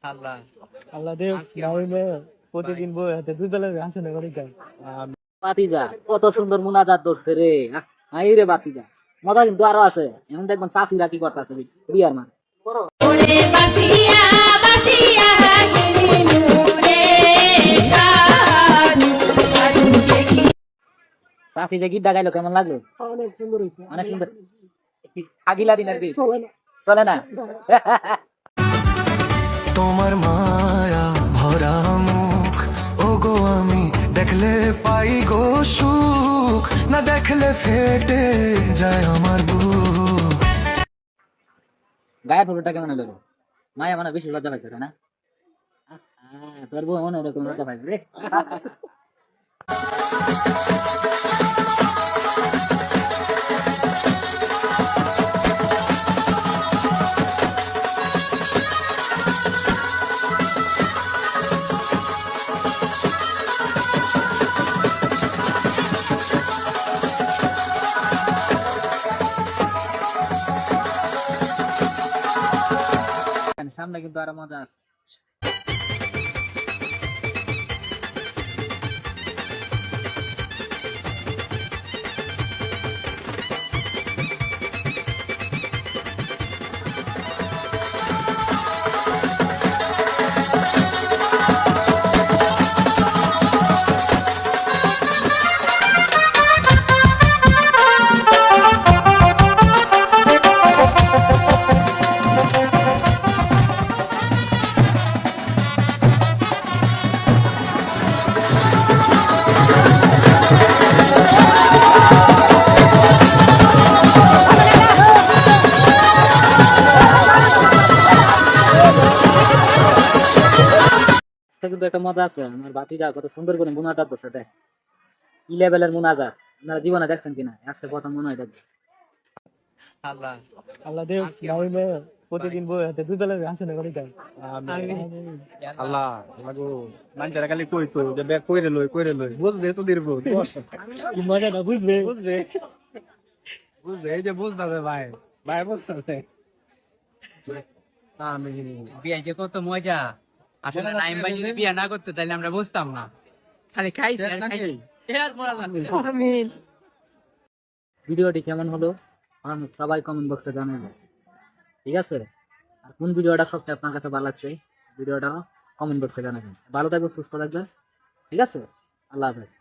আল্লাহ আল্লাহ দেব নাইলে প্রতিদিন বই হাতে দুই বেলা হাসে না করি কাজ বাতিজা কত সুন্দর মুনাজাত ধরছে রে। হাই রে বাতিজা, মজা কিন্তু আরো আছে। এখন দেখবেন চাষিরা কি করতেছে বিয়ার মা চাষি যে গীতটা গাইলো কেমন লাগলো? অনেক সুন্দর হয়েছে, অনেক সুন্দর। আগিলা দিনের দিন চলে না চলে না। তোমার মায়া ভরা মুখ ওগো আমি দেখলে পাই গো সুখ না দেখলে ফেটে যায় আমার বুক। গায়ের ফটোটা কেমন হলো? মায়া মানে বেশি লজ্জা পাইছে তাই না? তোর বউ মনে এরকম লজ্জা পাইছে রে। সামনে কিন্তু আরো মজা আছে। কিন্তু একটা মজা আছে। আমার বাতিজা কত সুন্দর করে মুনাজাত করছে, দেখ কি লেভেলের মুনাজাত। আপনারা জীবনে দেখছেন কিনা? আজকে প্রথম মনে হয় দেখবে। আল্লাহ আল্লাহ দেব নাইলে প্রতিদিন বই হাতে দুই বেলা হাসে না করি কাজ আল্লাহ লাগো মানুষেরা খালি কইতো যে ব্যাগ কইরে লই বুঝবে তো দিব কি মজা না বুঝবে বুঝবে বুঝবে এই যে বুঝতে হবে ভাই ভাই বুঝতে হবে আমি বিয়ে যে কত মজা। আসলে নাইম ভাই যদি বিয়ে না করতো তাহলে আমরা বুঝতাম না, খালি খাইছি আর খাইছি। ভিডিওটি কেমন হলো সবাই কমেন্ট বক্সে জানাবেন, ঠিক আছে? আর কোন ভিডিওটা সবচেয়ে আপনার কাছে ভালো লাগছে ভিডিওটা কমেন্ট বক্সে জানাবেন। ভালো থাকবেন, সুস্থ থাকবেন, ঠিক আছে? আল্লাহ হাফেজ।